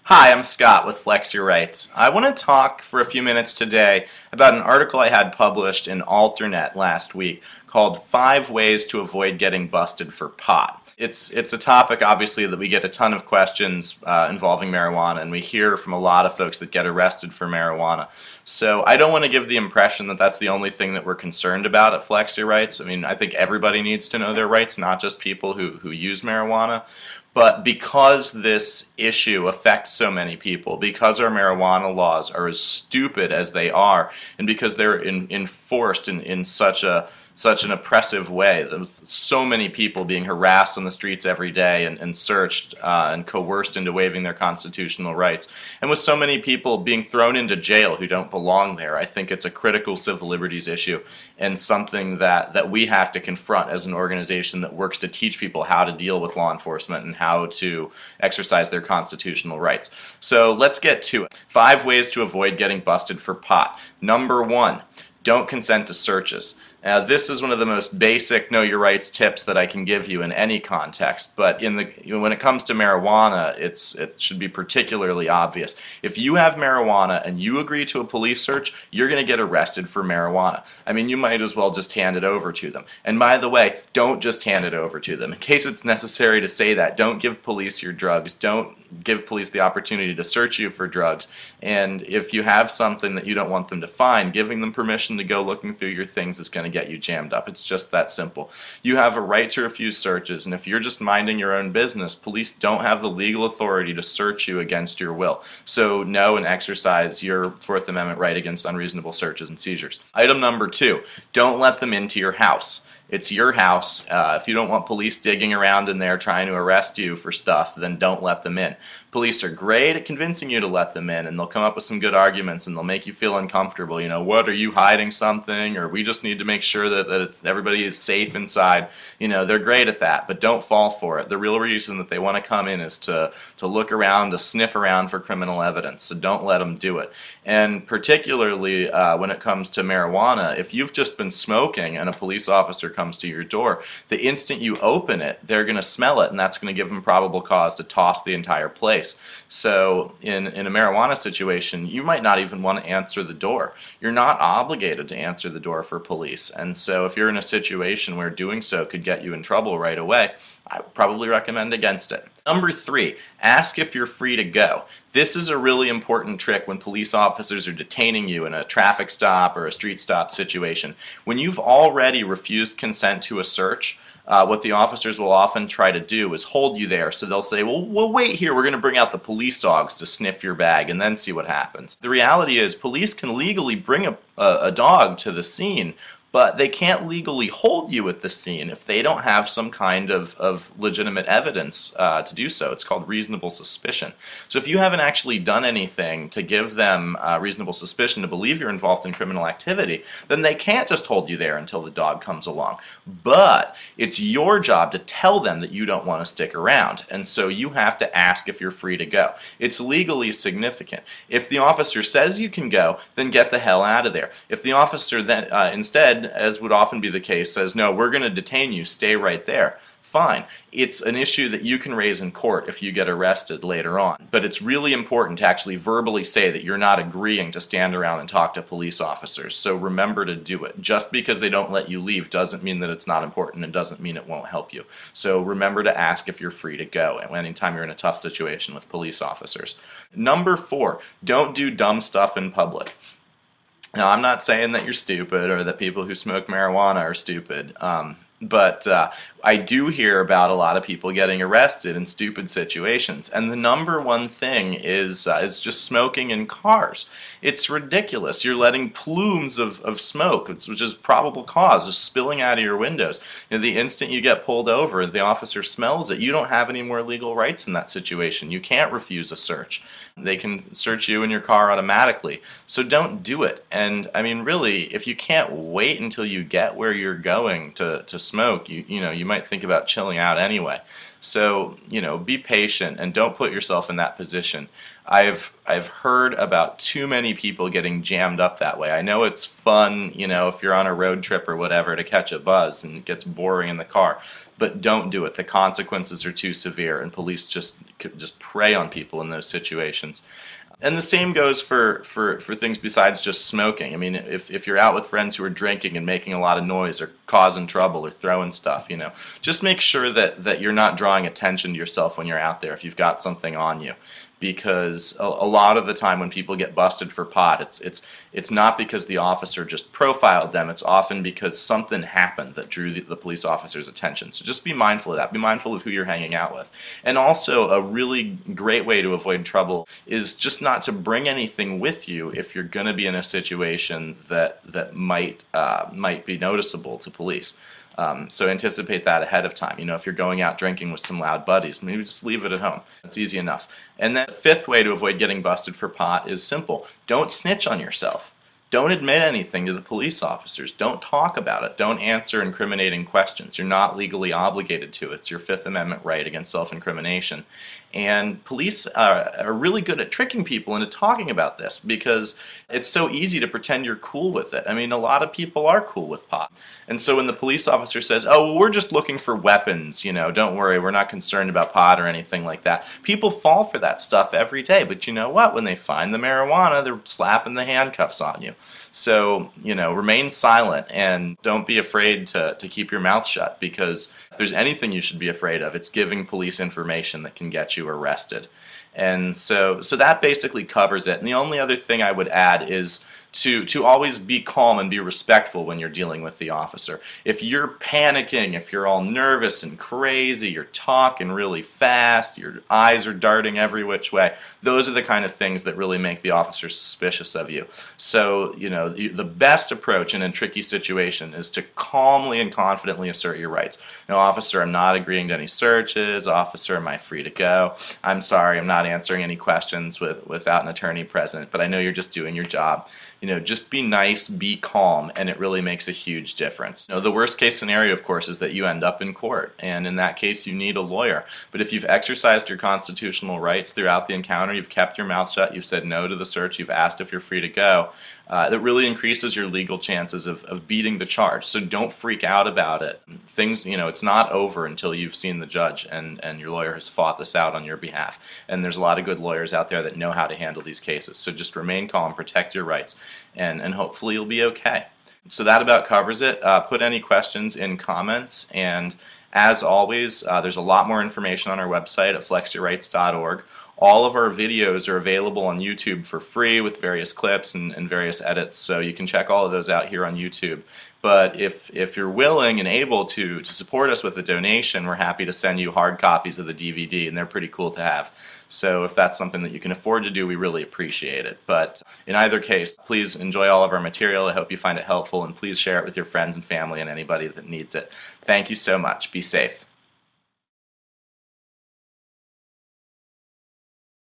Hi, I'm Scott with Flex Your Rights. I want to talk for a few minutes today about an article I had published in Alternet last week called 5 Ways to Avoid Getting Busted for Pot. It's a topic, obviously, that we get a ton of questions involving marijuana, and we hear from a lot of folks that get arrested for marijuana. So I don't want to give the impression that that's the only thing that we're concerned about at Flex Your Rights. I mean, I think everybody needs to know their rights, not just people who use marijuana. But because this issue affects so many people, because our marijuana laws are as stupid as they are, and because they're enforced in such an oppressive way, with so many people being harassed on the streets every day and searched and coerced into waiving their constitutional rights, and with so many people being thrown into jail who don't belong there, I think it's a critical civil liberties issue and something that we have to confront as an organization that works to teach people how to deal with law enforcement and how to exercise their constitutional rights. So let's get to it. 5 ways to avoid getting busted for pot. Number 1, don't consent to searches. Now, this is one of the most basic know your rights tips that I can give you in any context, but when it comes to marijuana, it should be particularly obvious. If you have marijuana and you agree to a police search, you're going to get arrested for marijuana. I mean, you might as well just hand it over to them. And by the way, don't just hand it over to them. In case it's necessary to say that, don't give police your drugs. Don't give police the opportunity to search you for drugs. And if you have something that you don't want them to find, giving them permission to go looking through your things is going to get you jammed up. It's just that simple. You have a right to refuse searches, and if you're just minding your own business, police don't have the legal authority to search you against your will. So know and exercise your Fourth Amendment right against unreasonable searches and seizures. Item number 2, don't let them into your house. It's your house. If you don't want police digging around in there trying to arrest you for stuff, then don't let them in. Police are great at convincing you to let them in, and they'll come up with some good arguments, and they'll make you feel uncomfortable. You know, what, are you hiding something? Or we just need to make sure that everybody is safe inside. You know, they're great at that, but don't fall for it. The real reason that they want to come in is to look around, to sniff around for criminal evidence, so don't let them do it. And particularly when it comes to marijuana, if you've just been smoking and a police officer comes to your door, the instant you open it, they're going to smell it, and that's going to give them probable cause to toss the entire place. So in a marijuana situation, you might not even want to answer the door. You're not obligated to answer the door for police, and so if you're in a situation where doing so could get you in trouble right away, I would probably recommend against it. Number 3, ask if you're free to go. This is a really important trick when police officers are detaining you in a traffic stop or a street stop situation. When you've already refused consent to a search, what the officers will often try to do is hold you there. So they'll say, well, we'll wait here. We're going to bring out the police dogs to sniff your bag and then see what happens. The reality is police can legally bring a dog to the scene, but they can't legally hold you at the scene if they don't have some kind of legitimate evidence to do so. It's called reasonable suspicion. So if you haven't actually done anything to give them reasonable suspicion to believe you're involved in criminal activity, then they can't just hold you there until the dog comes along. But it's your job to tell them that you don't want to stick around, and so you have to ask if you're free to go. It's legally significant. If the officer says you can go, then get the hell out of there. If the officer then instead, as would often be the case, says, no, we're going to detain you, stay right there, fine. It's an issue that you can raise in court if you get arrested later on. But it's really important to actually verbally say that you're not agreeing to stand around and talk to police officers. So remember to do it. Just because they don't let you leave doesn't mean that it's not important and doesn't mean it won't help you. So remember to ask if you're free to go anytime you're in a tough situation with police officers. Number 4, don't do dumb stuff in public. Now, I'm not saying that you're stupid or that people who smoke marijuana are stupid, but I do hear about a lot of people getting arrested in stupid situations, and the number one thing is just smoking in cars. It's ridiculous. You're letting plumes of smoke, which is probable cause, just spilling out of your windows. You know, the instant you get pulled over and the officer smells it, you don't have any more legal rights in that situation. You can't refuse a search. They can search you in your car automatically. So don't do it. And I mean, really, if you can't wait until you get where you're going to smoke, you might think about chilling out anyway. So, be patient and don't put yourself in that position. I've heard about too many people getting jammed up that way. I know it's fun, if you're on a road trip or whatever, to catch a buzz and it gets boring in the car, but don't do it. The consequences are too severe, and police just prey on people in those situations. And the same goes for things besides just smoking. I mean, if you're out with friends who are drinking and making a lot of noise or causing trouble or throwing stuff, just make sure that you're not drawing attention to yourself when you're out there if you've got something on you. Because a lot of the time when people get busted for pot, it's not because the officer just profiled them. It's often because something happened that drew the police officer's attention. So just be mindful of that. Be mindful of who you're hanging out with. And also, a really great way to avoid trouble is just not to bring anything with you if you're going to be in a situation that might be noticeable to police. So anticipate that ahead of time. If you're going out drinking with some loud buddies, maybe just leave it at home. It's easy enough. And then the fifth way to avoid getting busted for pot is simple. Don't snitch on yourself. Don't admit anything to the police officers. Don't talk about it. Don't answer incriminating questions. You're not legally obligated to. It's your Fifth Amendment right against self-incrimination. And police are really good at tricking people into talking about this because it's so easy to pretend you're cool with it. I mean, a lot of people are cool with pot. And so when the police officer says, oh, well, we're just looking for weapons, don't worry, we're not concerned about pot or anything like that. People fall for that stuff every day. But you know what? When they find the marijuana, they're slapping the handcuffs on you. So, remain silent and don't be afraid to keep your mouth shut, because if there's anything you should be afraid of, it's giving police information that can get you arrested. And so that basically covers it. And the only other thing I would add is to always be calm and be respectful when you're dealing with the officer. If you're panicking, if you're all nervous and crazy, you're talking really fast, your eyes are darting every which way, those are the kind of things that really make the officer suspicious of you. So, the best approach in a tricky situation is to calmly and confidently assert your rights. No, officer, I'm not agreeing to any searches. Officer, am I free to go? I'm sorry, I'm not answering any questions without an attorney present, but I know you're just doing your job. Just be nice, be calm, and it really makes a huge difference. The worst case scenario, of course, is that you end up in court, and in that case, you need a lawyer. But if you've exercised your constitutional rights throughout the encounter, you've kept your mouth shut, you've said no to the search, you've asked if you're free to go, that really increases your legal chances of beating the charge. So don't freak out about it. Things, it's not over until you've seen the judge and your lawyer has fought this out on your behalf. And there's a lot of good lawyers out there that know how to handle these cases. So just remain calm, protect your rights, and hopefully you'll be okay. So that about covers it. Put any questions in comments, and as always, there's a lot more information on our website at flexyourrights.org. All of our videos are available on YouTube for free with various clips and various edits, so you can check all of those out here on YouTube. But if you're willing and able to support us with a donation, we're happy to send you hard copies of the DVD, and they're pretty cool to have. So if that's something that you can afford to do, we really appreciate it. But in either case, please enjoy all of our material. I hope you find it helpful, and please share it with your friends and family and anybody that needs it. Thank you so much. Be safe.